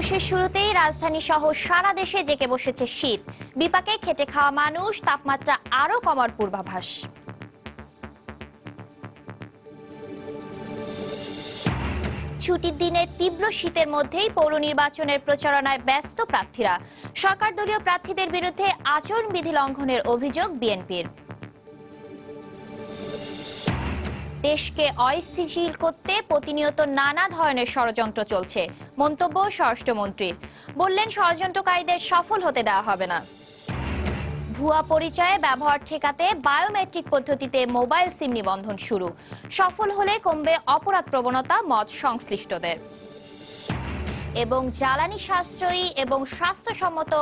পৌষের শুরুতেই রাজধানী সহ সারা দেশে জেঁকে বসেছে শীত। বিপাকে খেটে খাওয়া মানুষ, তাপমাত্রা আরো কমার পূর্বাভাস। ছুটির দিনে তীব্র শীতের মধ্যেই পৌর নির্বাচনের প্রচারণায় ব্যস্ত প্রার্থীরা। সরকার দলীয় প্রার্থীদের বিরুদ্ধে আচরণবিধি লঙ্ঘনের অভিযোগ বিএনপির। দেশকে অস্থিতিশীল করতে প্রতিনিয়ত নানা ধরনের ষড়যন্ত্র চলছে, মন্তব্য স্বরাষ্ট্রমন্ত্রীর। বললেন, ষড়যন্ত্রকারীদের সফল হতে দেওয়া হবে না। ভুয়া পরিচয়ে ব্যবহার ঠেকাতে বায়োমেট্রিক পদ্ধতিতে মোবাইল সিম নিবন্ধন শুরু। সফল হলে কমবে অপরাধ প্রবণতা, মত সংশ্লিষ্টদের। এবং জ্বালানি সাশ্রয়ী এবং স্বাস্থ্যসম্মত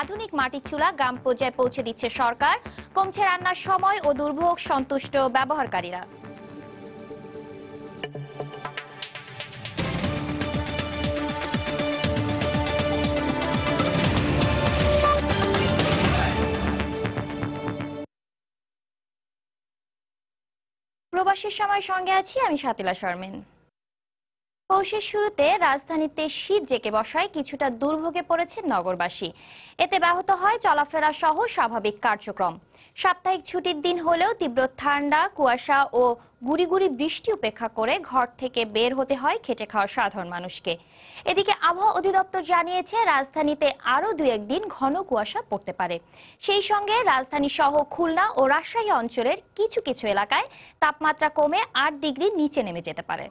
আধুনিক মাটির চুলা গ্রাম পর্যায়ে পৌঁছে দিচ্ছে সরকার। কমছে রান্নার সময় ও দুর্ভোগ সন্তুষ্ট ব্যবহারকারীরা। প্রবাসীর সময় সঙ্গে আছি আমি শাতিলা শারমিন। পৌষের শুরুতে রাজধানীতে শীত জেঁকে বসায় কিছুটা দুর্ভোগে পড়েছে নগরবাসী। এতে ব্যাহত হয় চলাফেরা সহ স্বাভাবিক কার্যক্রম। সাপ্তাহিক ছুটির দিন হলেও তীব্র ঠান্ডা, কুয়াশা ও গুড়ি গুড়ি বৃষ্টি উপেক্ষা করে ঘর থেকে বের হতে হয় খেটে খাওয়া সাধারণ মানুষকে। এদিকে আবহাওয়া অধিদপ্তর জানিয়েছে, রাজধানীতে আরো 2-1 দিন ঘন কুয়াশা পড়তে পারে। সেই সঙ্গে রাজধানী সহ খুলনা ও রাজশাহী অঞ্চলের কিছু কিছু এলাকায় তাপমাত্রা কমে 8 ডিগ্রি নিচে নেমে যেতে পারে।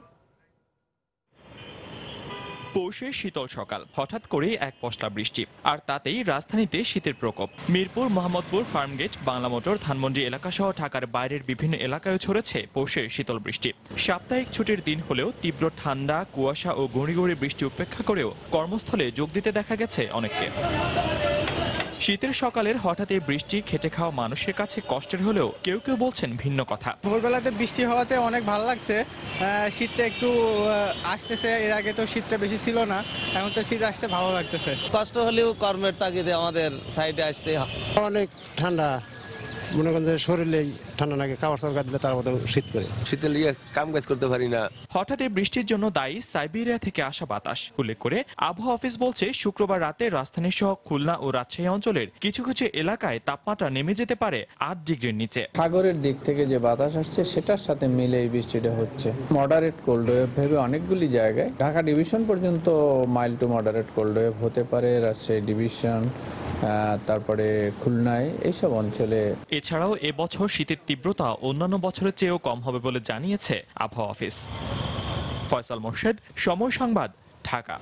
পৌষের শীতল সকাল, হঠাৎ করে এক পশলা বৃষ্টি, আর তাতেই রাজধানীতে শীতের প্রকোপ। মিরপুর, মোহাম্মদপুর, ফার্মগেট, বাংলা মোটর, ধানমন্ডি এলাকা সহ ঢাকার বাইরের বিভিন্ন এলাকায় ছড়েছে পৌষের শীতল বৃষ্টি। সাপ্তাহিক ছুটির দিন হলেও তীব্র ঠান্ডা, কুয়াশা ও গুঁড়ি গুঁড়ি বৃষ্টি উপেক্ষা করেও কর্মস্থলে যোগ দিতে দেখা গেছে অনেককে। শীতের সকালের হঠাৎ এই বৃষ্টি খেটে খাওয়া মানুষের কাছে কষ্টের হলেও কেউ কেউ বলছেন ভিন্ন কথা। ভোরবেলাতে বৃষ্টি হওয়াতে অনেক ভালো লাগছে। শীতটা একটু আসতেছে, এর আগে তো শীতটা বেশি ছিল না, এখন তো শীত আসতে ভালো লাগতেছে। কষ্ট হলেও কর্মের তাগিদে আমাদের সাইডে আসতে হয়। অনেক ঠান্ডা, মনে করেন যে শরীরে ঠান্ডা লাগে, খাবার সরকার দিলে তার মতো শীত করে, শীতে লিয়ে কাম কাজ করতে পারি না। হঠাৎ এই বৃষ্টির জন্য দায়ী সাইবেরিয়া থেকে আসা বাতাস। উল্লেখ করে আবহাওয়া অফিস বলছে, শুক্রবার রাতে রাজধানী সহ খুলনা ও রাজশাহী অঞ্চলের কিছু কিছু এলাকায় তাপমাত্রা নেমে যেতে পারে 8 ডিগ্রির নিচে। সাগরের দিক থেকে যে বাতাস আসছে সেটার সাথে মিলে এই বৃষ্টিটা হচ্ছে। মডারেট কোল্ড ওয়েভ ভেবে অনেকগুলি জায়গায়, ঢাকা ডিভিশন পর্যন্ত mild to moderate cold wave হতে পারে, রাজশাহী ডিভিশন, তারপরে খুলনায়, এইসব অঞ্চলে। এছাড়াও এবছর শীতের তীব্রতা অন্যান্য বছরের চেয়েও কম হবে বলে জানিয়েছে আবহাওয়া অফিস। ফয়সাল মোর্শেদ, সময় সংবাদ, ঢাকা।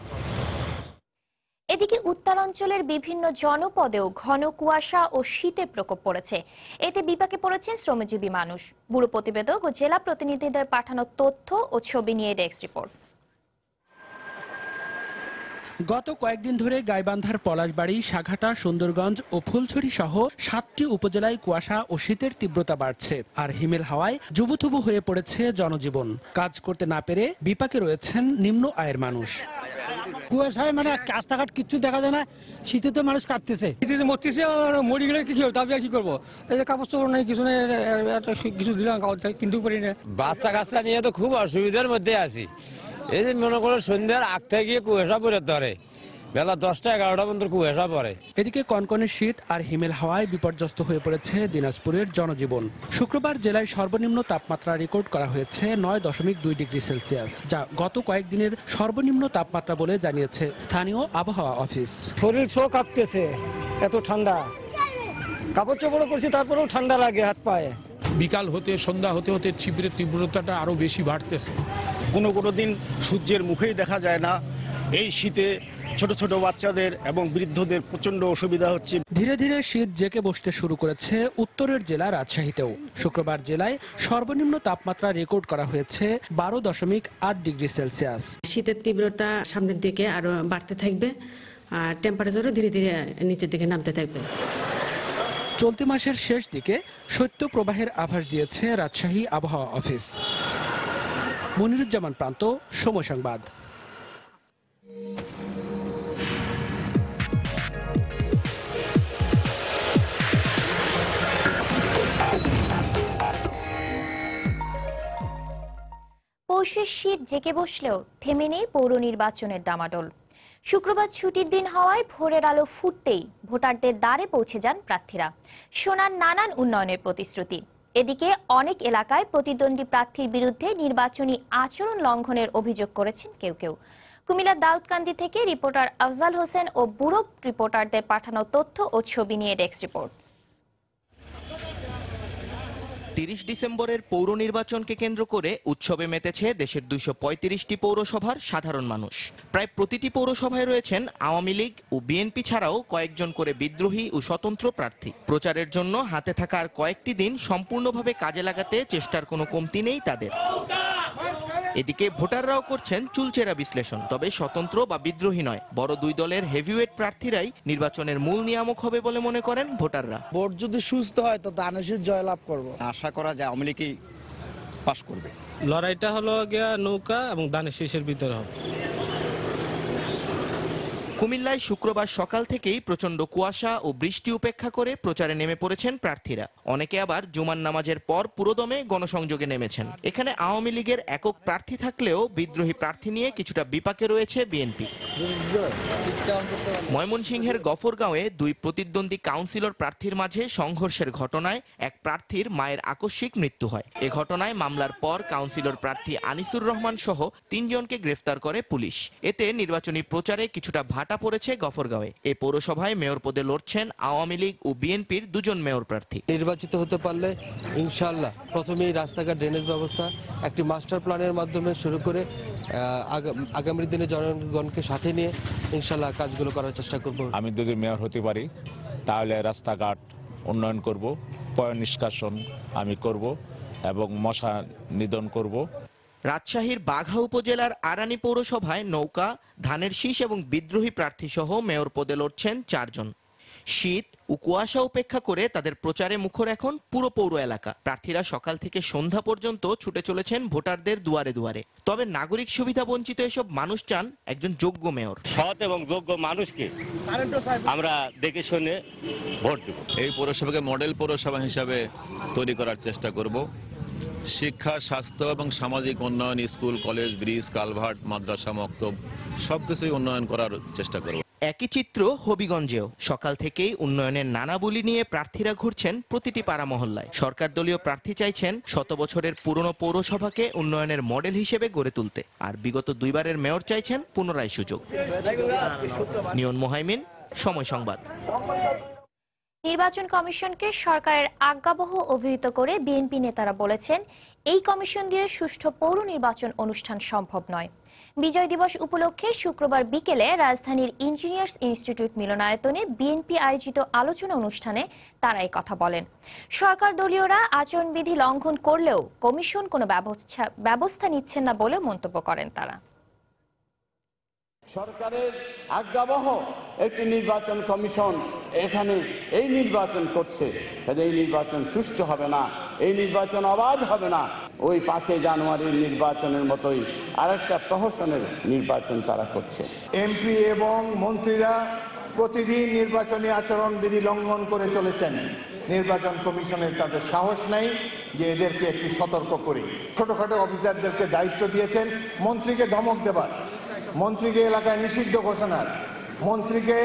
এদিকে উত্তরাঞ্চলের বিভিন্ন জনপদেও ঘন কুয়াশা ও শীতের প্রকোপ পড়েছে। এতে বিপাকে পড়েছেন শ্রমজীবী মানুষ। ব্যুরো প্রতিবেদক ও জেলা প্রতিনিধিদের পাঠানো তথ্য ও ছবি নিয়ে ডেস্ক রিপোর্ট। গত কয়েকদিন ধরে গাইবান্ধার পলাশবাড়ি, সাঘাটা, সুন্দরগঞ্জ ও ফুলছড়ি সহ 7টি উপজেলায় কুয়াশা ও শীতের তীব্রতা বাড়ছে। আর হিমেল হাওয়ায় জুবুথুবু হয়ে পড়েছে জনজীবন। কাজ করতে না পেরে বিপাকে রয়েছেন নিম্ন আয়ের মানুষ। কুয়াশায় মানে রাস্তাঘাট কিচ্ছু দেখা যায় না, শীতে তো মানুষ কাটতেছে, শীতে মরতেছে, মরি গেলে কি হবে, তারপরে কি করবো? এই যে কাপড় চোপড় নেই, কিছু নেই, কিছু দিলাম কিনতেও পারি না। বাচ্চা কাচ্চা নিয়ে তো খুব অসুবিধার মধ্যে আছি। এই যে মনে করো সন্ধ্যার 8টায় গিয়ে কুয়াশা পড়ে ধরে, বেলা 10টা 11টা পর্যন্ত কুয়াশা পড়ে। এদিকে কনকনে শীত আর হিমেল হাওয়ায় বিপর্যস্ত হয়ে পড়েছে দিনাজপুরের জনজীবন। শুক্রবার জেলায় সর্বনিম্ন তাপমাত্রা রেকর্ড করা হয়েছে 9.2 ডিগ্রি সেলসিয়াস, যা গত কয়েকদিনের সর্বনিম্ন তাপমাত্রা বলে জানিয়েছে স্থানীয় আবহাওয়া অফিস। শরীর শো কাঁপতেছে, এত ঠান্ডা, কাপড় চোপড় করছি তারপরেও ঠান্ডা লাগে হাত পায়ে। বিকাল হতে সন্ধ্যা হতে হতে শিবিরের তীব্রতাটা আরো বেশি বাড়তেছে। কোনো দিন সূর্যের মুখেই দেখা যায় না। এই শীতে ছোট ছোট বাচ্চাদের এবং বৃদ্ধদের প্রচন্ড অসুবিধা হচ্ছে। ধীরে ধীরে শীত জেঁকে বসতে শুরু করেছে উত্তরের জেলা রাজশাহীতেও। শুক্রবার জেলায় সর্বনিম্ন তাপমাত্রা রেকর্ড করা হয়েছে 12.8 ডিগ্রি সেলসিয়াস। শীতের তীব্রতা সামনের দিকে আরো বাড়তে থাকবে আর টেম্পারেচারও ধীরে ধীরে নিচের দিকে নামতে থাকবে। চলতি মাসের শেষ দিকে শৈত্য প্রবাহের আভাস দিয়েছে রাজশাহী আবহাওয়া অফিস। মনিরুজ্জামান প্রান্ত, সময় সংবাদ। পৌষের শীত জেঁকে বসলেও থেমে নেই পৌর নির্বাচনের ডামাডোল। শুক্রবার ছুটির দিন হওয়ায় ভোরের আলো ফুটতেই ভোটারদের দ্বারে পৌঁছে যান প্রার্থীরা। শোনান নানান উন্নয়নের প্রতিশ্রুতি। এদিকে অনেক এলাকায় প্রতিদ্বন্দ্বী প্রার্থীর বিরুদ্ধে নির্বাচনী আচরণ লঙ্ঘনের অভিযোগ করেছেন কেউ কেউ। কুমিল্লার দাউদকান্দি থেকে রিপোর্টার আফজাল হোসেন ও ব্যুরো রিপোর্টারদের পাঠানো তথ্য ও ছবি নিয়ে ডেস্ক রিপোর্ট। 30 ডিসেম্বরের পৌর নির্বাচনকে কেন্দ্র করে উৎসবে মেতেছে দেশের 235টি পৌরসভার সাধারণ মানুষ। প্রায় প্রতিটি পৌরসভায় রয়েছেন আওয়ামী লীগ ও বিএনপি ছাড়াও কয়েকজন করে বিদ্রোহী ও স্বতন্ত্র প্রার্থী। প্রচারের জন্য হাতে থাকা আর কয়েকটি দিন সম্পূর্ণভাবে কাজে লাগাতে চেষ্টার কোনো কমতি নেই তাদের। এদিকে ভোটাররাও করছেন চুলচেরা বিশ্লেষণ, তবে স্বতন্ত্র বা বিদ্রোহী নয়, বড় দুই দলের হেভিওয়েট প্রার্থীরাই নির্বাচনের মূল নিয়ামক হবে বলে মনে করেন ভোটাররা। ভোট যদি সুস্থ হয় তো দানেশের জয়লাভ করব। আশা করা যায় আওয়ামী লীগই পাস করবে। লড়াইটা হলো গিয়া নৌকা এবং দানের শীষের ভিতরে হবে। কুমিল্লায় শুক্রবার সকাল থেকেই প্রচন্ড কুয়াশা ও বৃষ্টি উপেক্ষা করে প্রচারে নেমে পড়েছেন প্রার্থীরা। অনেকে আবার জুমার নামাজের পর পুরোদমে গণসংযোগে নেমেছেন। এখানে আওয়ামী লীগের একক প্রার্থী থাকলেও বিদ্রোহী প্রার্থী নিয়ে কিছুটা বিপাকে রয়েছে বিএনপি। ময়মনসিংহের গফরগাঁওয়ে দুই প্রতিদ্বন্দ্বী কাউন্সিলর প্রার্থীর মাঝে সংঘর্ষের ঘটনায় এক প্রার্থীর মায়ের আকস্মিক মৃত্যু হয়। এ ঘটনায় মামলার পর কাউন্সিলর প্রার্থী আনিসুর রহমান সহ 3 জনকে গ্রেফতার করে পুলিশ। এতে নির্বাচনী প্রচারে কিছুটা ভাটা পড়েছে গফরগাঁওয়ে। এই পৌরসভায় মেয়র পদে লড়ছেন আওয়ামী লীগ ও বিএনপির 2 জন মেয়র প্রার্থী। নির্বাচিত হতে পারলে ইনশাআল্লাহ প্রথমেই রাস্তাঘাট ড্রেনেজ ব্যবস্থা একটি মাস্টার প্ল্যানের মাধ্যমে শুরু করে আগামী দিনে জনগণকে সাথে নিয়ে ইনশাআল্লাহ কাজগুলো করার চেষ্টা করব। আমি যদি মেয়র হতে পারি তাহলে রাস্তাঘাট উন্নয়ন করব, পয় নিষ্কাশন আমি করব এবং মশা নিধন করব। রাজশাহীর বাঘা উপজেলার আরানি পৌরসভায় নৌকা, ধানের শীষ এবং বিদ্রোহী প্রার্থী সহ মেয়র পদে লড়ছেন 4 জন। শীত ও কুয়াশা উপেক্ষা করে তাদের প্রচারে মুখর এখন পুরো পৌর এলাকা। প্রার্থীরা সকাল থেকে সন্ধ্যা পর্যন্ত ছুটে চলেছেন ভোটারদের দুয়ারে দুয়ারে। তবে নাগরিক সুবিধা বঞ্চিত এসব মানুষ চান একজন যোগ্য মেয়র। সৎ এবং যোগ্য মানুষকে আমরা দেখে শুনে ভোট দেব। এই পৌরসভাকে মডেল পৌরসভা হিসাবে তৈরি করার চেষ্টা করব। শিক্ষা, স্বাস্থ্য এবং সামাজিক উন্নয়ন, স্কুল, কলেজ, ব্রিজ, কালভার্ট, মাদ্রাসা, মক্তব সবকিছুই উন্নয়ন করার চেষ্টা করব। একই চিত্র হবিগঞ্জেও। সকাল থেকেই উন্নয়নের নানা বলি নিয়ে প্রার্থীরা ঘুরছেন প্রতিটি পাড়া মহল্লায়। সরকার দলীয় প্রার্থী চাইছেন 100 বছরের পুরনো পৌরসভাকে উন্নয়নের মডেল হিসেবে গড়ে তুলতে, আর বিগত 2 বারের মেয়র চাইছেন পুনরায় সুযোগ। নিয়ন মোহাইমিন, সময় সংবাদ। নির্বাচন কমিশনকে সরকারের আজ্ঞাবহ অভিহিত করে বিএনপি নেতারা বলেছেন, এই কমিশন দিয়ে সুষ্ঠু পৌর নির্বাচন অনুষ্ঠান সম্ভব নয়। বিজয় দিবস উপলক্ষে শুক্রবার বিকেলে রাজধানীর ইঞ্জিনিয়ার্স ইনস্টিটিউট মিলনায়তনে বিএনপি আয়োজিত আলোচনা অনুষ্ঠানে তারা এই কথা বলেন। সরকার দলীয়রা আচরণবিধি লঙ্ঘন করলেও কমিশন কোনো ব্যবস্থা নিচ্ছেন না বলে মন্তব্য করেন তারা। সরকারের আজ্ঞাবহ একটি নির্বাচন কমিশন এখানে এই নির্বাচন করছে, এই নির্বাচন সুষ্ঠু হবে না, এই নির্বাচন অবাধ হবে না। ওই 5 জানুয়ারির নির্বাচনের মতোই আরেকটা প্রহসনের নির্বাচন তারা করছে। এমপি এবং মন্ত্রীরা প্রতিদিন নির্বাচনী আচরণবিধি লঙ্ঘন করে চলেছেন। নির্বাচন কমিশনের তাদের সাহস নেই যে এদেরকে একটু সতর্ক করে। ছোটখাটো অফিসারদেরকে দায়িত্ব দিয়েছেন মন্ত্রীকে ধমক দেবার, মন্ত্রীকে এলাকায় নিষিদ্ধ ঘোষণার, মন্ত্রীকে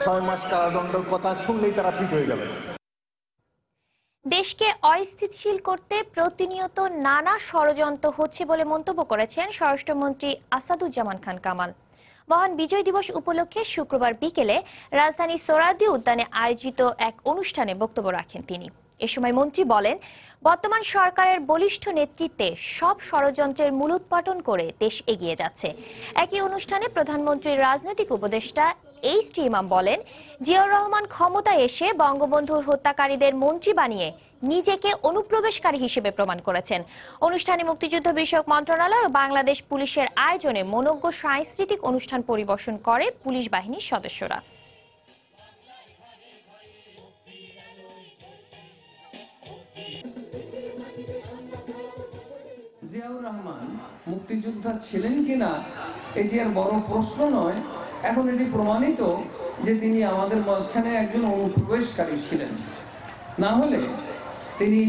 6 মাস কারাদণ্ডের কথা শুনলেই তারা পিঠ হয়ে যাবে। দেশকে অস্থিতিশীল করতে প্রতিনিয়ত নানা ষড়যন্ত্র হচ্ছে বলে মন্তব্য করেছেন স্বরাষ্ট্রমন্ত্রী আসাদুজ্জামান খান কামাল। মহান বিজয় দিবস উপলক্ষে শুক্রবার বিকেলে রাজধানীর সোহরাওয়ার্দী উদ্যানে আয়োজিত এক অনুষ্ঠানে বক্তব্য রাখেন তিনি। এ সময় মন্ত্রী বলেন, বর্তমান সরকারের বলিষ্ঠ নেতৃত্বে সব ষড়যন্ত্রের মূলোৎপাটন করে দেশ এগিয়ে যাচ্ছে। একই অনুষ্ঠানে প্রধানমন্ত্রীর রাজনৈতিক উপদেষ্টা এইচ টি ইমাম বলেন, জিয়াউর রহমান ক্ষমতায় এসে বঙ্গবন্ধুর হত্যাকারীদের মন্ত্রী বানিয়ে নিজেকে অনুপ্রবেশকারী হিসেবে প্রমাণ করেছেন। অনুষ্ঠানে মুক্তিযুদ্ধ বিষয়ক মন্ত্রণালয় ও বাংলাদেশ পুলিশের আয়োজনে মনোজ্ঞ সাংস্কৃতিক অনুষ্ঠান পরিবেশন করে পুলিশ বাহিনীর সদস্যরা। জিয়াউর রহমান মুক্তিযোদ্ধা ছিলেন কিনা এটি আর বড় প্রশ্ন নয়, এখন এটি প্রমাণিত যে তিনি আমাদের মাঝখানে একজন অনুপ্রবেশকারী ছিলেন। না হলে তিনি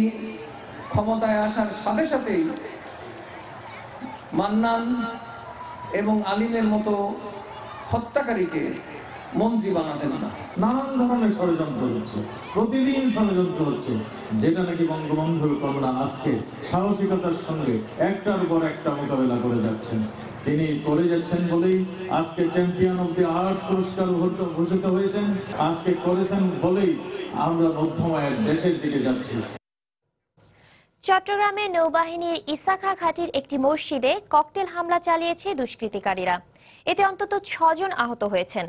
ক্ষমতায় আসার সাথে সাথেই মান্নান এবং আলিমের মতো হত্যাকারীকে মন্ত্রী বানাতেন না। নানান ধরনের ষড়যন্ত্র হচ্ছে, প্রতিদিন ষড়যন্ত্র হচ্ছে, যেটা নাকি বঙ্গবন্ধুর কন্যা আজকে সাহসিকতার সঙ্গে একটার পর একটা মোকাবেলা করে যাচ্ছেন। তিনি করে যাচ্ছেন বলেই আজকে চ্যাম্পিয়ন অব দি আর্ট পুরস্কার ঘোষিত হয়েছেন। আজকে করেছেন বলেই আমরা মধ্যমায়ের দেশের দিকে যাচ্ছি। চট্টগ্রামে নৌবাহিনীর ইসাখা ঘাটির একটি মসজিদে ককটেল হামলা চালিয়েছে দুষ্কৃতিকারীরা। এতে অন্তত 6 জন আহত হয়েছেন।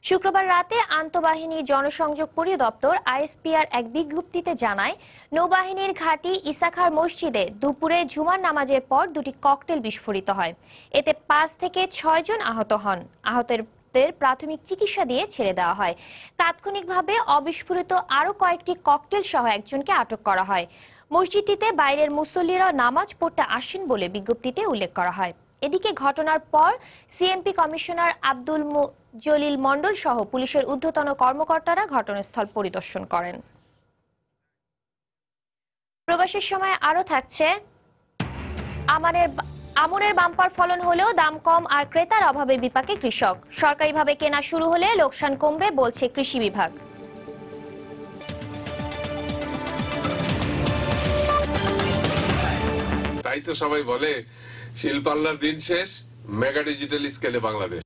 শুক্রবার রাতে আন্তঃবাহিনী জনসংযোগ পরিদপ্তর আইএসপিআর এক বিজ্ঞপ্তিতে জানায়, নৌবাহিনীর ঘাঁটি ইসাখার মসজিদে দুপুরে জুমার নামাজের পর 2টি ককটেল বিস্ফোরিত হয়। এতে 5 থেকে 6 জন আহত হন। আহতদের প্রাথমিক চিকিৎসা দিয়ে ছেড়ে দেওয়া হয়। তাৎক্ষণিকভাবে অবিস্ফোরিত আরও কয়েকটি ককটেল সহ একজনকে আটক করা হয়। মসজিদটিতে বাইরের মুসল্লিরা নামাজ পড়তে আসেন বলে বিজ্ঞপ্তিতে উল্লেখ করা হয়। এদিকে ঘটনার পর সিএমপি কমিশনার আব্দুল জলিল মণ্ডল সহ পুলিশের ঊর্ধ্বতন কর্মকর্তারা ঘটনাস্থল পরিদর্শন করেন। প্রবাসের সময় আরো থাকছে, আমনের বাম্পার ফলন হলেও দাম কম আর ক্রেতার অভাবে বিপাকে কৃষক। সরকারিভাবে কেনা শুরু হলে লোকসান কমবে বলছে কৃষি বিভাগ। তাই তো সবাই বলে শিল্পাল্লার দিন শেষ, মেগা ডিজিটাল স্কেলে বাংলাদেশ।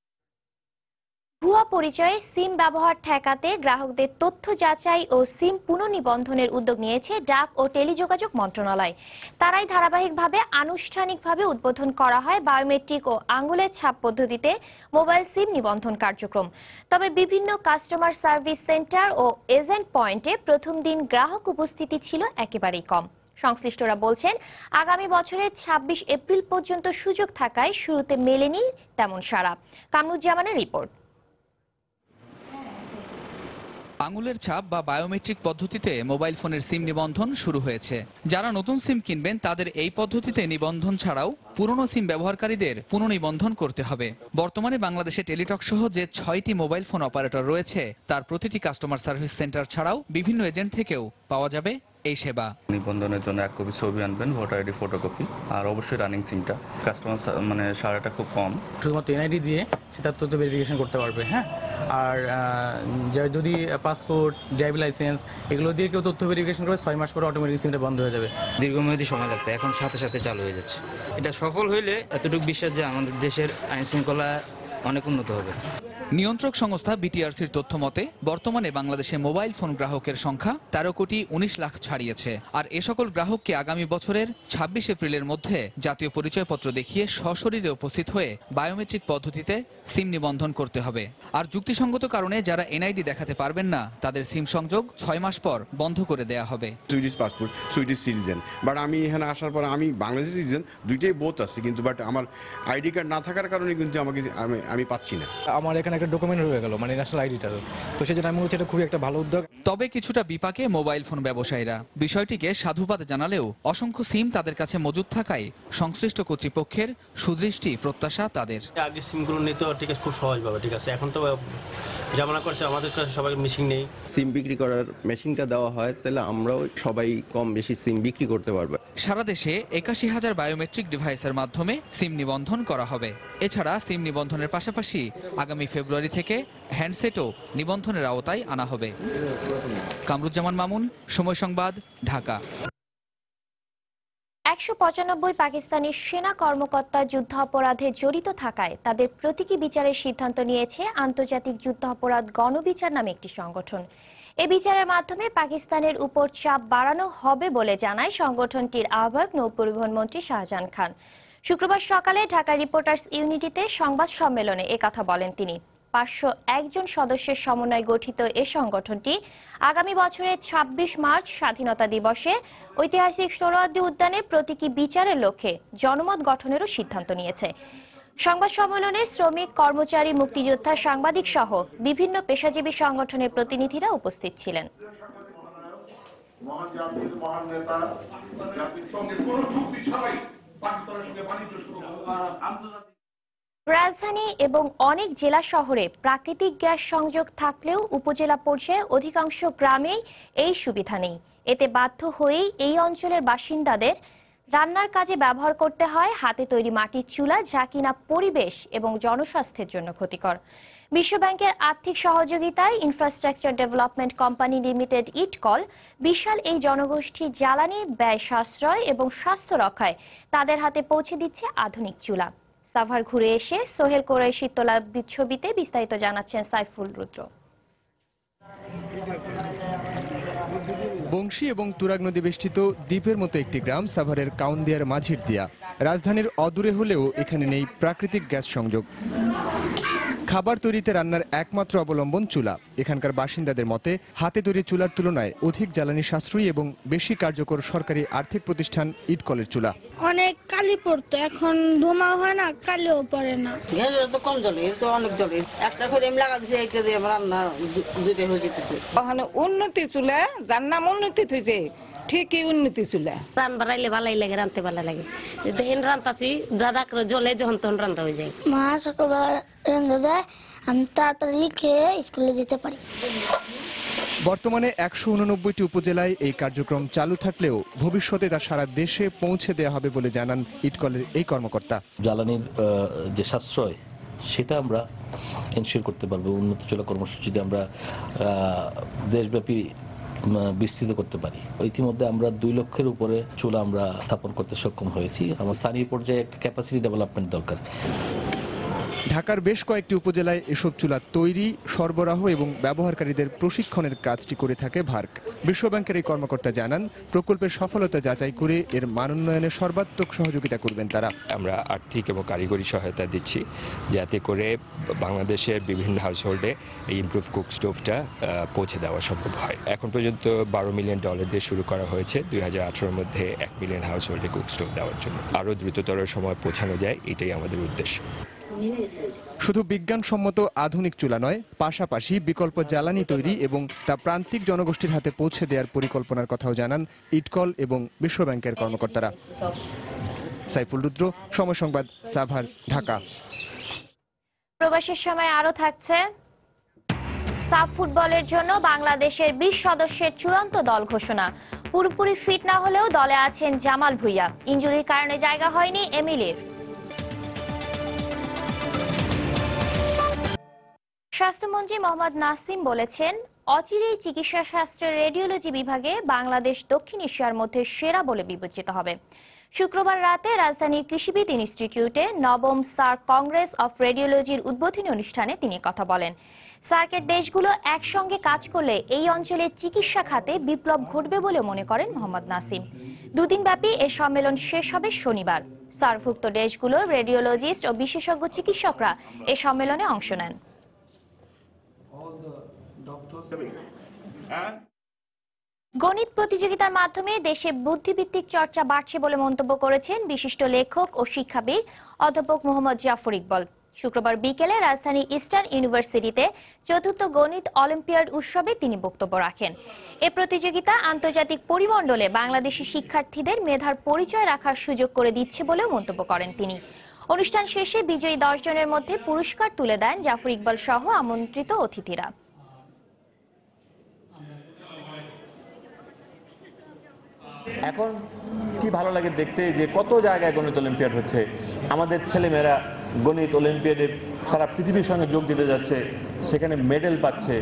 ভুয়া পরিচয়ে সিম ব্যবহার ঠেকাতে গ্রাহকদের তথ্য যাচাই ও সিম পুনঃনিবন্ধনের উদ্যোগ নিয়েছে ডাক ও টেলিযোগাযোগ মন্ত্রণালয়। তারাই ধারাবাহিকভাবে আনুষ্ঠানিকভাবে উদ্বোধন করা হয় বায়োমেট্রিক ও আঙুলের ছাপ পদ্ধতিতে মোবাইল সিম নিবন্ধন কার্যক্রম। তবে বিভিন্ন কাস্টমার সার্ভিস সেন্টার ও এজেন্ট পয়েন্টে প্রথম দিন গ্রাহক উপস্থিতি ছিল একেবারেই কম। সংশ্লিষ্টরা বলছেন, আগামী বছরের 26 এপ্রিল পর্যন্ত সুযোগ থাকায় শুরুতে মেলেনি তেমন সাড়া। কামরুজ্জামানের রিপোর্ট। আঙুলের ছাপ বা বায়োমেট্রিক পদ্ধতিতে মোবাইল ফোনের সিম নিবন্ধন শুরু হয়েছে। যারা নতুন সিম কিনবেন তাদের এই পদ্ধতিতে নিবন্ধন ছাড়াও পুরনো সিম ব্যবহারকারীদের পুনঃনিবন্ধন করতে হবে। বর্তমানে বাংলাদেশে টেলিটক সহ যে 6টি মোবাইল ফোন অপারেটর রয়েছে তার প্রতিটি কাস্টমার সার্ভিস সেন্টার ছাড়াও বিভিন্ন এজেন্ট থেকেও পাওয়া যাবে এই সেবা। নিবন্ধনের জন্য 1 কপি ছবি আনবেন, ভোটার আইডি ফটোকপি, আর অবশ্যই রানিং সিমটা। কাস্টমার সারাটা খুব কম, শুধুমাত্র এনআইডি দিয়ে সেটার তথ্য ভেরিফিকেশন করতে পারবে। হ্যাঁ, আর যদি পাসপোর্ট, ড্রাইভিং লাইসেন্স এগুলো দিয়ে কেউ তথ্য ভেরিফিকেশন করে 6 মাস পরে অটোমেটিক সিমটা বন্ধ হয়ে যাবে। দীর্ঘমেয়াদী সময় লাগতো, এখন সাথে সাথে চালু হয়ে যাচ্ছে। এটা সফল হইলে এতটুকু বিশ্বাস যে আমাদের দেশের আইন শৃঙ্খলা অনেক উন্নত হবে। নিয়ন্ত্রক সংস্থা বিটিআরসির তথ্য মতে বর্তমানে বাংলাদেশে মোবাইল ফোন গ্রাহকের সংখ্যা 13 কোটি 19 লাখ ছাড়িয়েছে। আর এ সকল গ্রাহককে আগামী বছরের 26 এপ্রিলের মধ্যে জাতীয় পরিচয়পত্র দেখিয়ে সশরীরে উপস্থিত হয়ে বায়োমেট্রিক পদ্ধতিতে সিম নিবন্ধন করতে হবে। আর যুক্তিসঙ্গত কারণে যারা এনআইডি দেখাতে পারবেন না তাদের সিম সংযোগ 6 মাস পর বন্ধ করে দেয়া হবে। Swedish passport, Swedish citizen, but আমি এখানে আসার পর আমি বাংলাদেশি সিটিজেন, দুইটাই বোথ আছে, কিন্তু বাট আমার আইডি কার্ড না থাকার কারণে কিন্তু আমি পাচ্ছি না। আমার এখানে একটা ডকুমেন্ট রয়ে গেল, মানে ন্যাশনাল আইডিটার, তো সেজন্য আমি বলছি এটা খুবই একটা ভালো উদ্যোগ। তবে কিছুটা বিপাকে মোবাইল ফোন ব্যবসায়ীরা। বিষয়টিকে সাধুবাদ জানালেও অসংখ্য সিম তাদের কাছে মজুদ থাকায় সংশ্লিষ্ট কর্তৃপক্ষের সুদৃষ্টি প্রত্যাশা তাদের। আগে সিমগুলো নিত ঠিক আছে, খুব সহজভাবে, ঠিক আছে। এখন তো জামানা করছে, আমাদের কাছে সবাই মেশিন নেই। সিম বিক্রি করার মেশিনটা দেওয়া হয় তাহলে আমরাও সবাই কম বেশি সিম বিক্রি করতে পারবো। সারা দেশে 81,000 বায়োমেট্রিক ডিভাইসের মাধ্যমে সিম নিবন্ধন করা হবে। এছাড়া সিম নিবন্ধনের পাশাপাশি আগামী ফেব্রুয়ারি থেকে হ্যান্ডসেটও নিবন্ধনের আওতায় আনা হবে। কামরুজ্জামান মামুন, সময় সংবাদ, ঢাকা। 195 পাকিস্তানি সেনা কর্মকর্তা যুদ্ধাপরাধে জড়িত থাকায় তাদের প্রতীকী বিচারের সিদ্ধান্ত নিয়েছে আন্তর্জাতিক যুদ্ধাপরাধ গণবিচার নামে একটি সংগঠন। এই বিচারের মাধ্যমে পাকিস্তানের উপর চাপ বাড়ানো হবে বলে জানায় সংগঠনটির আহ্বায়ক নৌপরিবহন মন্ত্রী শাহজাহান খান। শুক্রবার সকালে ঢাকা রিপোর্টার্স ইউনিটিতে সংবাদ সম্মেলনে একথা বলেন তিনি। 501 জন সদস্যের সমন্বয়ে গঠিত এ সংগঠনটি আগামী বছরের 26 মার্চ স্বাধীনতা দিবসে ঐতিহাসিক সোহরাওয়ার্দী উদ্যানে প্রতীকী বিচারের লক্ষ্যে জনমত গঠনেরও সিদ্ধান্ত নিয়েছে। সংবাদ সম্মেলনে শ্রমিক, কর্মচারী, মুক্তিযোদ্ধা, সাংবাদিক সহ বিভিন্ন পেশাজীবী সংগঠনের প্রতিনিধিরা উপস্থিত ছিলেন। রাজধানী এবং অনেক জেলা শহরে প্রাকৃতিক গ্যাস সংযোগ থাকলেও উপজেলা পর্যায়ে অধিকাংশ গ্রামেই এই সুবিধা নেই। এতে বাধ্য হয়েই এই অঞ্চলের বাসিন্দাদের রান্নার কাজে ব্যবহার করতে হয় হাতে তৈরি মাটির চুলা, যা কিনা পরিবেশ এবং জনস্বাস্থ্যের জন্য ক্ষতিকর। বিশ্বব্যাংকের আর্থিক সহযোগিতায় ইনফ্রাস্ট্রাকচার ডেভেলপমেন্ট কোম্পানি লিমিটেড ইটকল বিশাল এই জনগোষ্ঠী জ্বালানি ব্যয় সাশ্রয় এবং স্বাস্থ্য রক্ষায় তাদের হাতে পৌঁছে দিচ্ছে আধুনিক চুলা। সাভার ঘুরে এসে সোহেল কোরাইশির তোলা ছবিতে বিস্তারিত জানাচ্ছেন সাইফুল রুদ্র। বংশী এবং তুরাগ নদী বেষ্টিত দ্বীপের মতো একটি গ্রাম সাভারের কাউন্দিয়ার মাঝির দিয়া। রাজধানীর অদূরে হলেও এখানে নেই প্রাকৃতিক গ্যাস সংযোগ। খাবার তৈরিতে রান্নার একমাত্র অবলম্বন চুলা। এখানকার বাসিন্দাদের মতে হাতে তৈরি চুলার তুলনায় অধিক জ্বালানি সাশ্রয়ী এবং বেশি কার্যকর সরকারি আর্থিক প্রতিষ্ঠান ইটকলের চুলা। অনেক কালি পড়তো, এখন ধোঁয়া হয় না, কালিও পড়ে না। গ্যাসের তো কম জ্বলে, এর তো অনেক জ্বলে। একটা ফ্রেম লাগা দিয়েছে, একটা দিয়ে রান্না দুইটা হয়ে যেতেছে। ওখানে উন্নতি চুলা, যার নাম উন্নতি হয়েছে ঠিকই উন্নতি চুলা। রান বাড়াইলে ভালোই লাগে, রানতে ভালো লাগে। দেখেন রান্তাছি দাদা করে জ্বলে যখন তখন রান্না হয়ে যায়। মা সকালবেলা রান্না দেয়, আমি তাড়াতাড়ি খেয়ে স্কুলে যেতে পারি। বর্তমানে ১৮৯টি উপজেলায় এই কার্যক্রম চালু থাকলেও ভবিষ্যতে তা সারা দেশে পৌঁছে দেওয়া হবে বলে জানান ইটকলের এই কর্মকর্তা। জ্বালানির যে সাশ্রয় সেটা আমরা এনশিওর করতে পারবো। উন্নত চুলা কর্মসূচিতে আমরা দেশব্যাপী বিস্তৃত করতে পারি। ইতিমধ্যে আমরা ২ লক্ষের উপরে চুলা আমরা স্থাপন করতে সক্ষম হয়েছি। আমার স্থানীয় পর্যায়ে একটা ক্যাপাসিটি ডেভেলপমেন্ট দরকার। ঢাকার বেশ কয়েকটি উপজেলায় এসব চুলা তৈরি, সরবরাহ এবং ব্যবহারকারীদের প্রশিক্ষণের কাজটি করে থাকে ভার্ক। বিশ্বব্যাংকের এই কর্মকর্তা জানান, প্রকল্পের সফলতা যাচাই করে এর মান উন্নয়নে সর্বাত্মক সহযোগিতা করবেন তারা। আমরা আর্থিক এবং কারিগরি সহায়তা দিচ্ছি যাতে করে বাংলাদেশের বিভিন্ন হাউসহোল্ডে এই ইমপ্রুভ কুক স্টোভটা পৌঁছে দেওয়া সম্ভব হয়। এখন পর্যন্ত $12 মিলিয়ন দিয়ে শুরু করা হয়েছে 2018-র মধ্যে 1 মিলিয়ন হাউসহোল্ডে কুক স্টোভ দেওয়ার জন্য। আরও দ্রুততর সময় পৌঁছানো যায়, এটাই আমাদের উদ্দেশ্য। শুধু বিজ্ঞানসম্মত আধুনিক চুলা নয়, পাশাপাশি বিকল্প জ্বালানি তৈরি এবং তা প্রান্তিক জনগোষ্ঠীর হাতে পৌঁছে দেওয়ার পরিকল্পনার কথাও জানান ইটকল এবং বিশ্বব্যাংকের কর্মকর্তারা। সাইফুল রুদ্র, সময় সংবাদ, সাভার, ঢাকা। প্রবাসের সময় আরো থাকছে, সাফ ফুটবলের জন্য বাংলাদেশের 20 সদস্যের চূড়ান্ত দল ঘোষণা। পুরোপুরি ফিট না হলেও দলে আছেন জামাল ভুঁইয়া। ইনজুরির কারণে জায়গা হয়নি এমিলির। স্বাস্থ্যমন্ত্রী মোহাম্মদ নাসিম বলেছেন, অচিরেই চিকিৎসা শাস্ত্রের রেডিওলজি বিভাগে বাংলাদেশ দক্ষিণ এশিয়ার মধ্যে সেরা বলে বিবেচিত হবে। শুক্রবার রাতে রাজধানীর কৃষিবিদ ইনস্টিটিউটে 9ম সার্ক কংগ্রেস অফ রেডিওলজির উদ্বোধনী অনুষ্ঠানে তিনি কথা বলেন। সার্কের দেশগুলো একসঙ্গে কাজ করলে এই অঞ্চলে চিকিৎসা খাতে বিপ্লব ঘটবে বলে মনে করেন মোহাম্মদ নাসিম। 2 দিনব্যাপী এ সম্মেলন শেষ হবে শনিবার। সার্কভুক্ত দেশগুলোর রেডিওলজিস্ট ও বিশেষজ্ঞ চিকিৎসকরা এ সম্মেলনে অংশ নেন। গণিত প্রতিযোগিতার মাধ্যমে দেশে বুদ্ধিভিত্তিক চর্চা বাড়ছে বলে মন্তব্য করেছেন বিশিষ্ট লেখক ও শিক্ষাবিদ অধ্যাপক মোহাম্মদ জাফর ইকবাল। শুক্রবার বিকেলে রাজধানী ইস্টার্ন ইউনিভার্সিটিতে 4র্থ গণিত অলিম্পিয়াড উৎসবে তিনি বক্তব্য রাখেন। এ প্রতিযোগিতা আন্তর্জাতিক পরিমণ্ডলে বাংলাদেশি শিক্ষার্থীদের মেধার পরিচয় রাখার সুযোগ করে দিচ্ছে বলেও মন্তব্য করেন তিনি। অনুষ্ঠান শেষে বিজয়ী 10 জনের মধ্যে পুরস্কার তুলে দেন জাফর ইকবাল সহ আমন্ত্রিত অতিথিরা। এখন কি ভালো লাগে দেখতে যে কত জায়গায় গণিত অলিম্পিয়াড হচ্ছে। আমাদের ছেলেমেয়েরা গণিত অলিম্পিয়াডে সারা পৃথিবীর সঙ্গে যোগ দিতে যাচ্ছে, সেখানে মেডেল পাচ্ছে।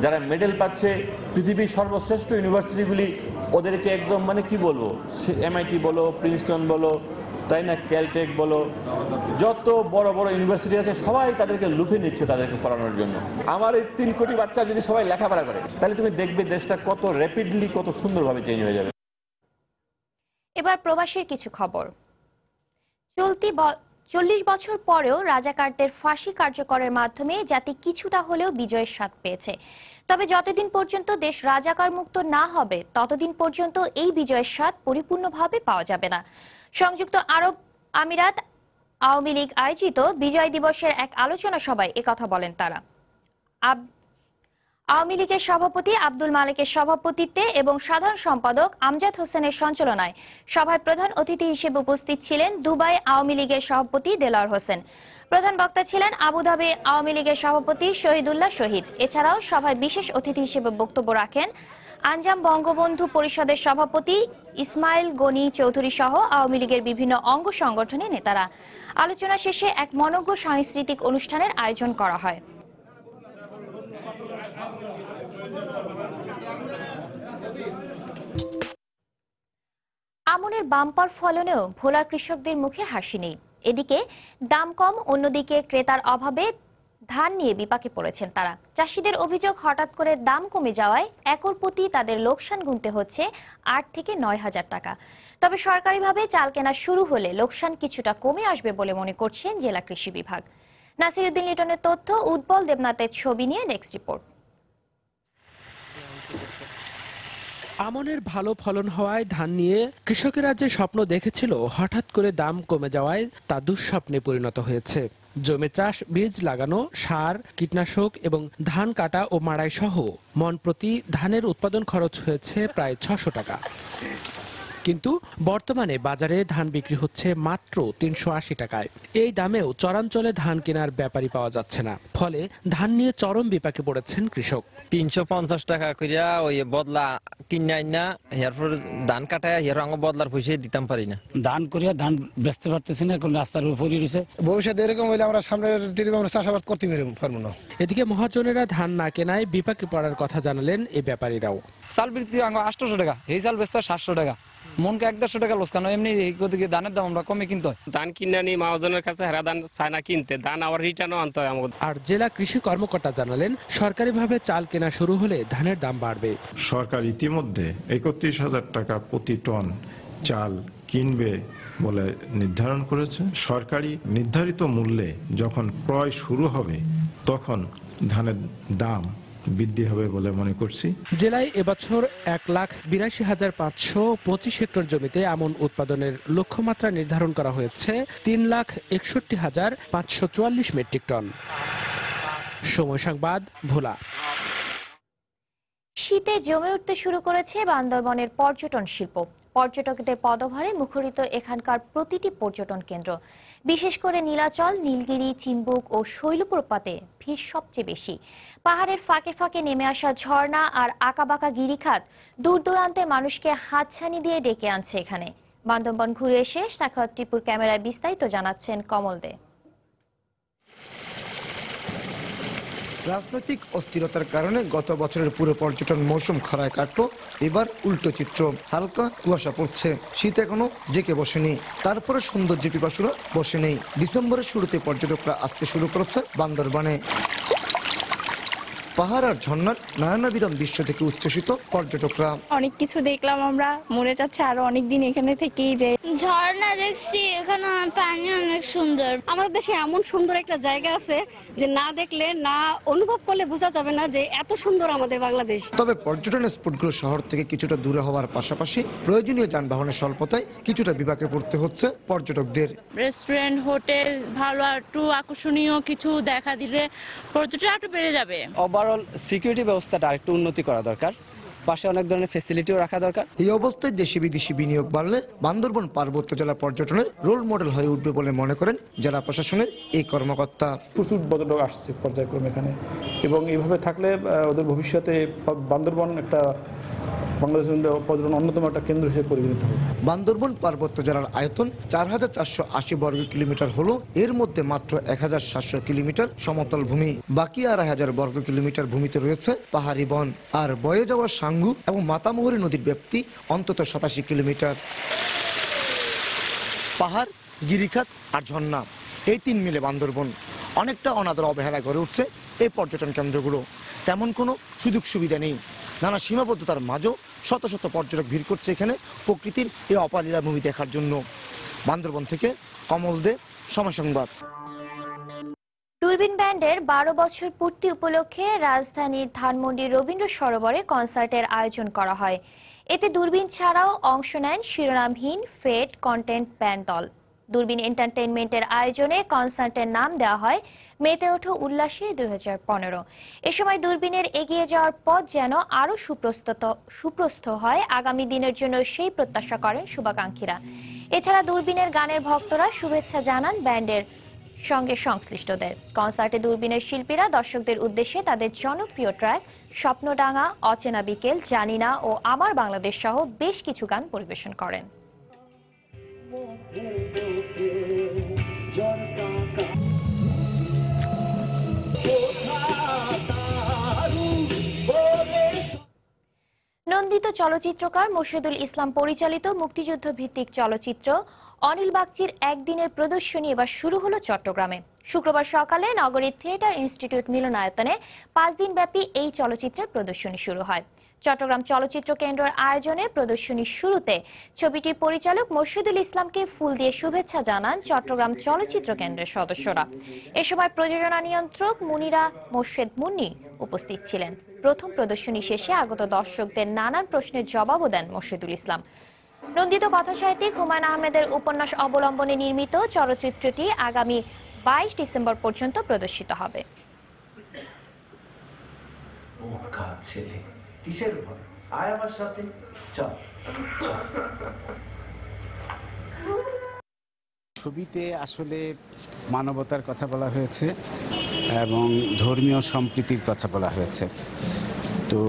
যারা মেডেল পাচ্ছে, পৃথিবীর সর্বশ্রেষ্ঠ ইউনিভার্সিটিগুলি ওদেরকে একদম মানে কি বলবো, MIT বলো, প্রিন্সটন বলো, তাই না, ক্যালটেক বলো, যত বড় বড় ইউনিভার্সিটি আছে সবাই তাদেরকে লুফে নিচ্ছে তাদেরকে পড়ানোর জন্য। আমার এই 3 কোটি বাচ্চা যদি সবাই লেখাপড়া করে, তাহলে তুমি দেখবে দেশটা কত র্যাপিডলি, কত সুন্দরভাবে চেঞ্জ হয়ে যাবে। এবার প্রবাসীর কিছু খবর। 40 বছর পরেও রাজাকারদের ফাঁসি কার্যকরের মাধ্যমে জাতি কিছুটা হলেও বিজয়ের স্বাদ পেয়েছে। তবে যতদিন পর্যন্ত দেশ রাজাকার মুক্ত না হবে, ততদিন পর্যন্ত এই বিজয়ের স্বাদ পরিপূর্ণভাবে পাওয়া যাবে না। সংযুক্ত আরব আমিরাত আওয়ামী লীগ আয়োজিত বিজয় দিবসের এক আলোচনা সভায় একথা বলেন তারা। আওয়ামী লীগের সভাপতি আব্দুল মালিকের সভাপতিত্বে এবং সাধারণ সম্পাদক আমজাদ হোসেনের সঞ্চালনায় সভায় প্রধান অতিথি হিসেবে উপস্থিত ছিলেন দুবাই আওয়ামী লীগের সভাপতি দেলাওয়ার হোসেন। প্রধান বক্তা ছিলেন আবুধাবি আওয়ামী লীগের সভাপতি শহীদুল্লাহ শহীদ। এছাড়াও সভায় বিশেষ অতিথি হিসেবে বক্তব্য রাখেন আঞ্জাম বঙ্গবন্ধু পরিষদের সভাপতি ইসমাইল গনি চৌধুরী সহ আওয়ামী লীগের বিভিন্ন অঙ্গ সংগঠনের নেতারা। আলোচনা শেষে এক মনোজ্ঞ সাংস্কৃতিক অনুষ্ঠানের আয়োজন করা হয়। আমনের বাম্পার ফলনেও ভোলা কৃষকদের মুখে হাসি নেই। এদিকে দাম কম, অন্যদিকে ক্রেতার অভাবে ধান নিয়ে বিপাকে পড়েছেন তারা। চাষিদের অভিযোগ, হঠাৎ করে দাম কমে যাওয়ায় একর প্রতি তাদের লোকসান গুনতে হচ্ছে 8 থেকে 9 হাজার টাকা। তবে সরকারিভাবে চাল কেনা শুরু হলে লোকসান কিছুটা কমে আসবে বলে মনে করছেন জেলা কৃষি বিভাগ। নাসিরউদ্দিন লিটনের তথ্য, উৎপল দেবনাথের ছবি নিয়ে নেক্সট রিপোর্ট। আমনের ভালো ফলন হওয়ায় ধান নিয়ে কৃষকেরা যে স্বপ্ন দেখেছিল, হঠাৎ করে দাম কমে যাওয়ায় তা দুঃস্বপ্নে পরিণত হয়েছে। জমি চাষ, বীজ লাগানো, সার, কীটনাশক এবং ধান কাটা ও মাড়াই সহ মন প্রতি ধানের উৎপাদন খরচ হয়েছে প্রায় 600 টাকা। কিন্তু বর্তমানে বাজারে ধান বিক্রি হচ্ছে মাত্র 380 টাকায়। এই দামেও চরাঞ্চলে ধান কেনার ব্যাপারী পাওয়া যাচ্ছে না। ফলে ধান নিয়ে চরম বিপাকে পড়েছেন কৃষক। 350 টাকা করিয়া ওই বদলা কিনে না, এরপর ধান কাটায় এর রঙ বদলার পয়সা দিতাম পারি না। ধান করিয়া ধান বেচতে পারতেছি না, কোন রাস্তার উপরে রয়েছে। ভবিষ্যতে এরকম হইলে আমরা সামনের চাষাবাদ করতে পারবো না। এদিকে মহাজনেরা ধান না কেনায় বিপাকে পড়ার কথা জানালেন এই ব্যাপারীরাও। চাল বৃদ্ধি 800 টাকা, এই চাল বেচতে 700 টাকা, মনকে 150 টাকা লোকসান। এমনি ধানের দাম আমরা কমে কিনতে হয়। ধান কিনে নিই মহাজনের কাছে, হেরা ধান চায় না কিনতে, ধান আবার রিটার্নও আনতে হয় আমাদের। আর জেলা কৃষি কর্মকর্তা জানালেন, সরকারিভাবে চাল কেনা শুরু হলে ধানের দাম বাড়বে। সরকার ইতিমধ্যে 31,000 টাকা প্রতি টন চাল কিনবে বলে নির্ধারণ করেছে। সরকারি নির্ধারিত মূল্যে যখন ক্রয় শুরু হবে, তখন ধানের দাম বৃদ্ধি হবে বলে মনে করছি। জেলায় এবছর 1,82,525 হেক্টর জমিতে আমন উৎপাদনের লক্ষ্যমাত্রা নির্ধারণ করা হয়েছে 3,61,544 মেট্রিক টন। সময় সংবাদ, ভোলা। শীতে জমে উঠতে শুরু করেছে বান্দরবনের পর্যটন শিল্প। পর্যটকদের পদভারে মুখরিত এখানকার প্রতিটি পর্যটন কেন্দ্র। বিশেষ করে নীলাচল, নীলগিরি, চিম্বুক ও শৈলপ্রপাতে ভিড় সবচেয়ে বেশি। পাহাড়ের ফাঁকে ফাঁকে নেমে আসা ঝর্ণা আর আঁকাবাঁকা গিরিখাত দূর দূরান্তের মানুষকে হাতছানি দিয়ে ডেকে আনছে এখানে। বান্দরবন ঘুরে এসে সাখাওয়াত টিপুর ক্যামেরায় বিস্তারিত জানাচ্ছেন কমল দে। রাজনৈতিক অস্থিরতার কারণে গত বছরের পুরো পর্যটন মৌসুম খরায় কাটলো। এবার উল্টো চিত্র, হালকা কুয়াশা পড়ছে। শীত এখনো জেকে বসেনি, তারপরে সৌন্দর্য পিপাসুরা বসে নেই। ডিসেম্বরের শুরুতে পর্যটকরা আসতে শুরু করেছে বান্দরবানে। পাহাড় আর ঝর্ণার নয়নাবিরাম দৃশ্য থেকে উচ্ছ্বসিত পর্যটকরা। অনেক কিছু দেখলাম আমরা, মনে চাচ্ছে আরো অনেক দিন এখানে থেকেই যে ঝর্ণা দেখছি, এখানে পানি অনেক সুন্দর। আমাদের দেশে এমন সুন্দর একটা জায়গা আছে যে না দেখলে, না অনুভব করলে বোঝা যাবে না যে এত সুন্দর আমাদের বাংলাদেশ। তবে পর্যটন স্পটগুলো শহর থেকে কিছুটা দূরে হওয়ার পাশাপাশি প্রয়োজনীয় যানবাহনের স্বল্পতায় কিছুটা বিপাকে পড়তে হচ্ছে পর্যটকদের। রেস্টুরেন্ট, হোটেল ভালো একটু আকর্ষণীয় কিছু দেখা দিলে পর্যটন একটু বেড়ে যাবে। ওভারঅল সিকিউরিটি ব্যবস্থাটা আরেকটু উন্নতি করা দরকার, পাশে অনেক ধরনের ফ্যাসিলিটিও রাখা দরকার। এই অবস্থায় দেশি বিদেশি বিনিয়োগ বাড়লে বান্দরবন পার্বত্য জেলা পর্যটনের রোল মডেল হয়ে উঠবে বলে মনে করেন জেলা প্রশাসনের এই কর্মকর্তা। প্রচুর পর্যটক আসছে পর্যায়ক্রমে এখানে, এবং এইভাবে থাকলে ওদের ভবিষ্যতে বান্দরবন একটা বাংলাদেশের পর্যটন অন্যতম একটা কেন্দ্র হিসেবে পরিগণিত হবে। বান্দরবন পার্বত্য জেলার আয়তন 4,480 বর্গ কিলোমিটার হলো, এর মধ্যে মাত্র 1,700 কিলোমিটার সমতল ভূমি, বাকি 2,500 বর্গ কিলোমিটার ভূমিতে রয়েছে পাহাড়ি বন। আর বয়ে যাওয়া সাঙ্গু এবং মাতামুহুরী নদীর ব্যাপ্তি অন্তত 87 কিলোমিটার। পাহাড়, গিরিখাত আর ঝর্ণা, এই তিন মিলে বান্দরবন। অনেকটা অনাদর অবহেলা গড়ে উঠছে এই পর্যটন কেন্দ্রগুলো। তেমন কোনো সুযোগ সুবিধা নেই। নানা সীমাবদ্ধতার মাঝেও শত শত পর্যটক ভিড় করছে এখানে প্রকৃতির এই অপালীলা ভূমি দেখার জন্য। বান্দরবন থেকে কমল দে, সময় সংবাদ। দূরবীন ব্যান্ডের 12 বছর পূর্তি উপলক্ষে রাজধানীর ধানমন্ডি রবীন্দ্র সরোবরে কনসার্টের আয়োজন করা হয়। এতে দূরবীন ছাড়াও অংশ নেন শিরোনামহীন ফেড কন্টেন্ট ব্যান্ড দল। দূরবীন এন্টারটেইনমেন্টের আয়োজনে কনসার্টের নাম দেওয়া হয় মেতে ওঠো উল্লাসে 2015। এ সময় দূরবীনের এগিয়ে যাওয়ার পথ যেন আরো সুপ্রস্ত হয় আগামী দিনের জন্য, সেই প্রত্যাশা করেন শুভাকাঙ্ক্ষীরা। এছাড়া দূরবীনের গানের ভক্তরা শুভেচ্ছা জানান ব্যান্ডের সঙ্গে সংশ্লিষ্টদের। কনসার্টে দূরবীনের শিল্পীরা দর্শকদের উদ্দেশ্যে তাদের জনপ্রিয় ট্র্যাক স্বপ্নডাঙ্গা, অচেনা বিকেল, জানিনা ও আমার বাংলাদেশ সহ বেশ কিছু গান পরিবেশন করেন। চলচ্চিত্রকার মোর্শেদুল ইসলাম পরিচালিত মুক্তিযুদ্ধ ভিত্তিক চলচ্চিত্র অনিল বাগচির একদিনের প্রদর্শনী এবার শুরু হলো চট্টগ্রামে। শুক্রবার সকালে নগরীর থিয়েটার ইনস্টিটিউট মিলনায়তনে 5 দিনব্যাপী এই চলচ্চিত্রের প্রদর্শনী শুরু হয়। চট্টগ্রাম চলচ্চিত্র কেন্দ্রের আয়োজনে প্রদর্শনীর শুরুতে ছবিটির পরিচালক মোর্শেদুল ইসলামকে ফুল দিয়ে শুভেচ্ছা জানান চট্টগ্রাম চলচ্চিত্র কেন্দ্রের সদস্যরা। এ সময় প্রযোজনা নিয়ন্ত্রক মুনিরা মোর্শেদ মুন্নি উপস্থিত ছিলেন। প্রথম প্রদর্শনী শেষে আগত দর্শকদের নানান প্রশ্নের জবাবও দেন মোর্শেদুল ইসলাম। নন্দিত কথাসাহিত্যিক হুমায়ুন আহমেদের উপন্যাস অবলম্বনে নির্মিত চলচ্চিত্রটি আগামী 22 ডিসেম্বর পর্যন্ত প্রদর্শিত হবে। ছবিতে আসলে মানবতার কথা বলা হয়েছে এবং ধর্মীয় সম্প্রীতির কথা বলা হয়েছে। তো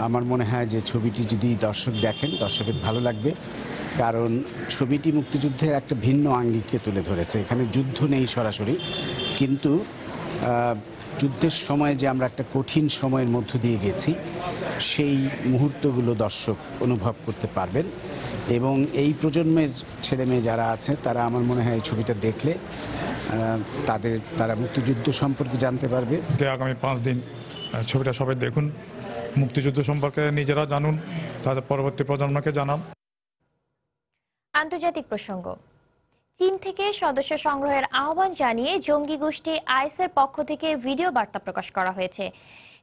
আমার মনে হয় যে ছবিটি যদি দর্শক দেখেন, দর্শকের ভালো লাগবে, কারণ ছবিটি মুক্তিযুদ্ধের একটা ভিন্ন আঙ্গিককে তুলে ধরেছে। এখানে যুদ্ধ নেই সরাসরি, কিন্তু যুদ্ধের সময় যে আমরা একটা কঠিন সময়ের মধ্য দিয়ে গেছি সেই মুহূর্তগুলো দর্শক অনুভব করতে পারবেন। এবং এই প্রজন্মের ছেলেমেয়ে যারা আছে তারা আমার মনে হয় এই ছবিটা দেখলে তারা মুক্তিযুদ্ধ সম্পর্কে জানতে পারবে। আগামী 5 দিন ছবিটা সবাই দেখুন, মুক্তিযুদ্ধ সম্পর্কে নিজেরা জানুন, তাদের পরবর্তী প্রজন্মকে জানান। আন্তর্জাতিক প্রসঙ্গ। চীন থেকে সদস্য সংগ্রহের আহ্বান জানিয়ে জঙ্গি গোষ্ঠী আইএসের পক্ষ থেকে ভিডিও বার্তা প্রকাশ করা হয়েছে।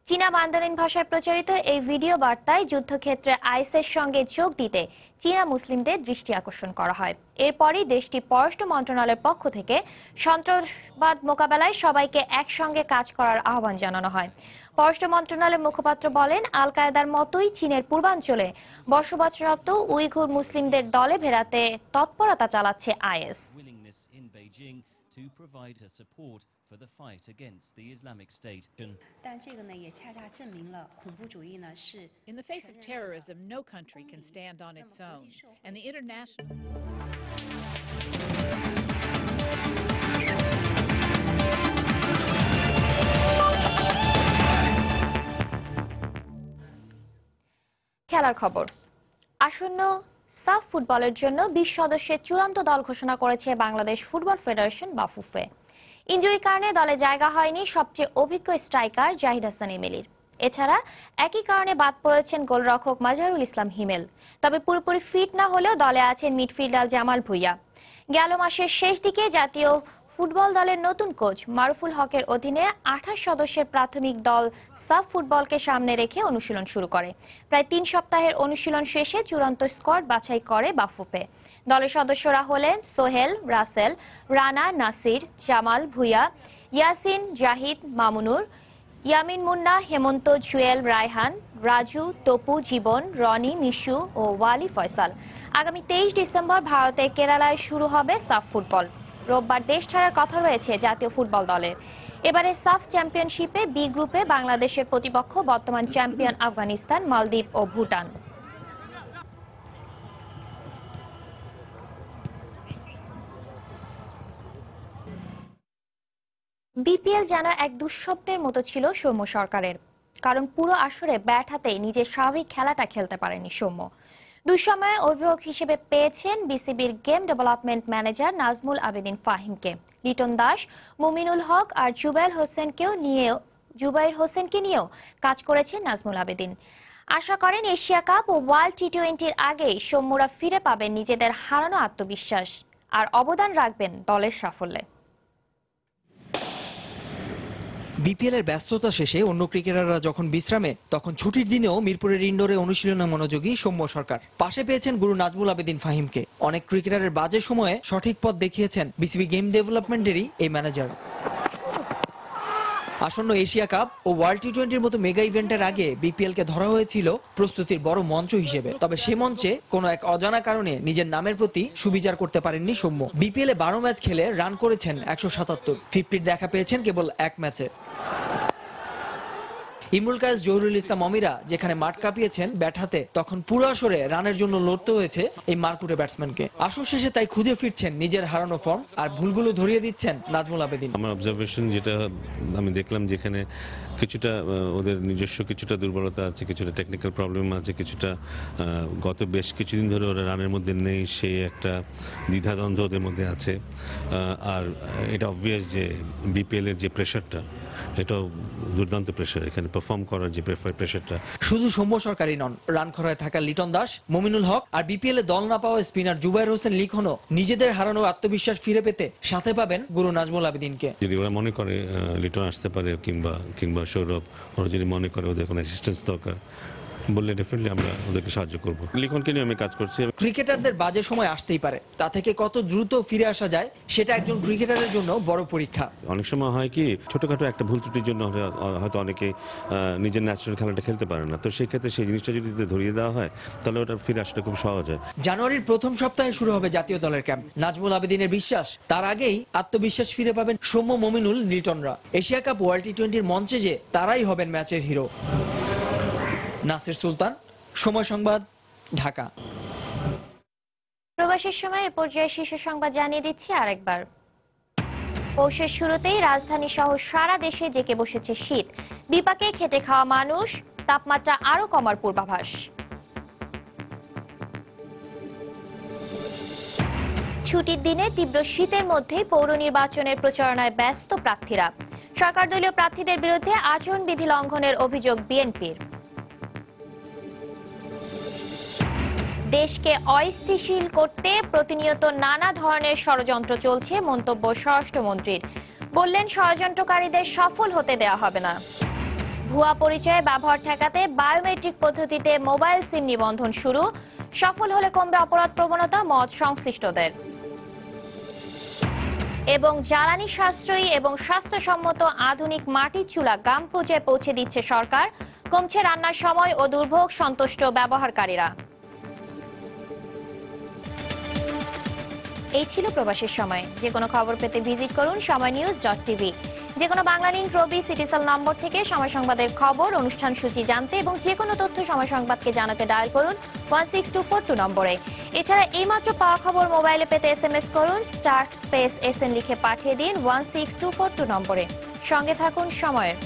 চীনা মান্দারিন ভাষায় প্রচারিত এই ভিডিও বার্তায় যুদ্ধক্ষেত্রে আইএসের সঙ্গে যোগ দিতে চীনা মুসলিমদের দৃষ্টি আকর্ষণ করা হয়। এরপরই দেশটির পররাষ্ট্র মন্ত্রণালয়ের পক্ষ থেকে সন্ত্রাসবাদ মোকাবেলায় সবাইকে একসঙ্গে কাজ করার আহ্বান জানানো হয়। পররাষ্ট্র মন্ত্রণালয়ের মুখপাত্র বলেন, আল কায়েদার মতোই চীনের পূর্বাঞ্চলে বসবাসরত উইঘুর মুসলিমদের দলে ভেড়াতে তৎপরতা চালাচ্ছে is. to provide her support for the fight against the Islamic State. In the face of terrorism, no country can stand on its own, and the international খেলার খবর। আসন্ন সাফ ফুটবলের জন্য 20 সদস্যের চূড়ান্ত দল ঘোষণা করেছে বাংলাদেশ ফুটবল ফেডারেশন বা ফুফে। ইনজুরির কারণে দলে জায়গা হয়নি সবচেয়ে অভিজ্ঞ স্ট্রাইকার জাহিদ হাসান ইমেলির। এছাড়া একই কারণে বাদ পড়েছেন গোলরক্ষক মাজহারুল ইসলাম হিমেল। তবে পুরোপুরি ফিট না হলেও দলে আছেন মিডফিল্ডার জামাল ভুইয়া। গেল মাসের শেষ দিকে জাতীয় ফুটবল দলের নতুন কোচ মারুফুল হকের অধীনে 28 সদস্যের প্রাথমিক দল সাফ ফুটবলকে সামনে রেখে অনুশীলন শুরু করে। প্রায় 3 সপ্তাহের অনুশীলন শেষে চূড়ান্ত স্কোয়াড বাছাই করে বাফুফে। দলের সদস্যরা হলেন সোহেল, রাসেল, রানা, নাসির, জামাল ভুইয়া, ইয়াসিন, জাহিদ, মামুনুর, ইয়ামিন মুন্না, হেমন্ত, জুয়েল, রায়হান, রাজু, তপু, জীবন, রনি, মিশু ও ওয়ালি ফয়সাল। আগামী 23 ডিসেম্বর ভারতে কেরালায় শুরু হবে সাফ ফুটবল। রোববার দেশ ছাড়ার কথা রয়েছে জাতীয় ফুটবল দলের। এবারে সাফ চ্যাম্পিয়নশিপে বি গ্রুপে বাংলাদেশের প্রতিপক্ষ বর্তমান চ্যাম্পিয়ন আফগানিস্তান, মালদ্বীপ ও ভুটান। বিপিএল যেন এক দুঃস্বপ্নের মতো ছিল সৌম্য সরকারের, কারণ পুরো আসরে ব্যাট হাতে নিজের স্বাভাবিক খেলাটা খেলতে পারেনি সৌম্য। দুঃসময়ে অভিভাবক হিসেবে পেয়েছেন বিসিবির game development manager Najmul Abedin ফাহিমকে। লিটন দাস, মুমিনুল হক আর জুবাইর হোসেনকে নিয়েও কাজ করেছেন নাজমুল আবেদিন। আশা করেন এশিয়া কাপ ও ওয়ার্ল্ড টি-20-র আগেই সৌম্যরা ফিরে পাবেন নিজেদের হারানো আত্মবিশ্বাস আর অবদান রাখবেন দলের সাফল্যে। বিপিএল এর ব্যস্ততা শেষে অন্য ক্রিকেটাররা যখন বিশ্রামে, তখন ছুটির দিনেও মিরপুরের ইনডোরে অনুশীলনে মনোযোগী সৌম্য সরকার। পাশে পেয়েছেন গুরু নাজমুল আবেদিন ফাহিমকে। অনেক ক্রিকেটারের বাজে সময়ে সঠিক পথ দেখিয়েছেন বিসিবি গেম ডেভেলপমেন্টেরই এই ম্যানেজার। আসন্ন এশিয়া কাপ ও ওয়ার্ল্ড টি-20-র মতো মেগা ইভেন্টের আগে বিপিএল কে ধরা হয়েছিল প্রস্তুতির বড় মঞ্চ হিসেবে। তবে সে মঞ্চে কোনো এক অজানা কারণে নিজের নামের প্রতি সুবিচার করতে পারেননি সৌম্য। বিপিএল এ 12 ম্যাচ খেলে রান করেছেন 177, 50-র দেখা পেয়েছেন কেবল এক ম্যাচে। ইমরুল কায়েস, জহুরুল ইসলাম অমিরা যেখানে মাঠ কাঁপিয়েছেন ব্যাট হাতে, তখন পুরো আসরে রানের জন্য লড়তে হয়েছে এই মারকুটে ব্যাটসম্যানকে। আসর শেষে তাই খুঁজে ফিরছেন নিজের হারানো ফর্ম আর ভুলগুলো ধরিয়ে দিচ্ছেন নাজমুল আবেদিন। আমার অবজারভেশন যেটা আমি দেখলাম, যেখানে কিছুটা ওদের নিজস্ব কিছুটা দুর্বলতা আছে, কিছুটা টেকনিক্যাল প্রবলেম আছে, কিছুটা গত বেশ কিছুদিন ধরে ওরা রানের মধ্যে নেই, সেই একটা দ্বিধাদ্বন্দ্ব ওদের মধ্যে আছে। আর এটা অবভিয়াস যে বিপিএল এর যে প্রেশারটা, এটাও দুর্দান্ত প্রেশার, এখানে পারফর্ম করার যে প্রেশারটা। শুধু সৌম্য সরকারই নন, রান খরায় থাকা লিটন দাস, মমিনুল হক আর বিপিএল এ দল না পাওয়া স্পিনার জুবাইর হোসেন লিখনও নিজেদের হারানো আত্মবিশ্বাস ফিরে পেতে সাথে পাবেন গুরু নাজমুল আবেদিনকে। যদি ওরা মনে করে লিটন আসতে পারে কিংবা সৌরভ, ওরা যদি মনে করে ওদের কোনো অ্যাসিস্ট্যান্স দরকার বললে ডেফিনেটলি আমরা ওদেরকে সাহায্য করব। লিখনকে নিয়ে আমি কাজ করছি। ক্রিকেটারদের বাজে সময় আসতেই পারে, তা থেকে কত দ্রুত ফিরে আসা যায় সেটা একজন ক্রিকেটারের জন্য বড় পরীক্ষা। অনেক সময় হয় কি ছোটখাটো একটা ভুল ত্রুটির জন্য হয়তো অনেকে নিজের ন্যাচারাল খেলাটা খেলতে পারে না, তো সেই ক্ষেত্রে সেই জিনিসটা যদি ধরিয়ে দেওয়া হয় তাহলে ওটা ফিরে আসাটা খুব সহজ হয়। জানুয়ারির প্রথম সপ্তাহে শুরু হবে জাতীয় দলের ক্যাম্প। নাজমুল আবেদিনের বিশ্বাস তার আগেই আত্মবিশ্বাস ফিরে পাবেন সৌম্য, মমিনুল, লিটনরা। এশিয়া কাপ ওয়ার্ল্ড টি20-র মঞ্চে যে তারাই হবেন ম্যাচের হিরো। নাসির সুলতান, সময় সংবাদ, ঢাকা। প্রবাসের সময় এ পর্যায়ে শীর্ষ সংবাদ জানিয়ে দিচ্ছি আরেকবার। পৌষের শুরুতেই রাজধানী সহ সারা দেশে জেঁকে বসেছে শীত। বিপাকে খেটে খাওয়া মানুষ, তাপমাত্রা আরো কমার পূর্বাভাস। ছুটির দিনে তীব্র শীতের মধ্যে পৌর নির্বাচনের প্রচারণায় ব্যস্ত প্রার্থীরা। সরকার দলীয় প্রার্থীদের বিরুদ্ধে আচরণবিধি লঙ্ঘনের অভিযোগ বিএনপির। দেশকে অস্থিতিশীল করতে প্রতিনিয়ত নানা ধরনের ষড়যন্ত্র চলছে, মন্তব্য স্বরাষ্ট্রমন্ত্রীর। বললেন, ষড়যন্ত্রকারীদের সফল হতে দেওয়া হবে না। ভুয়া পরিচয়ে ব্যবহার ঠেকাতে বায়োমেট্রিক পদ্ধতিতে মোবাইল সিম নিবন্ধন শুরু। সফল হলে কমবে অপরাধ প্রবণতা, মত সংশ্লিষ্টদের। এবং জ্বালানি সাশ্রয়ী এবং স্বাস্থ্যসম্মত আধুনিক মাটির চুলা গ্রাম পর্যায়ে পৌঁছে দিচ্ছে সরকার। কমছে রান্নার সময় ও দুর্ভোগ, সন্তুষ্ট ব্যবহারকারীরা। এই ছিল প্রবাসের সময়। যে কোনো খবর পেতে ভিজিট করুন সময়নিউজ.tv। যে কোনো বাংলা লিংক, রবি, সিটিসেল নম্বর থেকে সময় সংবাদের খবর, অনুষ্ঠান সূচি জানতে এবং যে কোনো তথ্য সময় সংবাদকে জানাতে ডায়াল করুন 16242 নম্বরে। এছাড়া এইমাত্র পাওয়া খবর মোবাইলে পেতে SMS করুন *SN লিখে পাঠিয়ে দিন 16242 নম্বরে। সঙ্গে থাকুন সময়ের।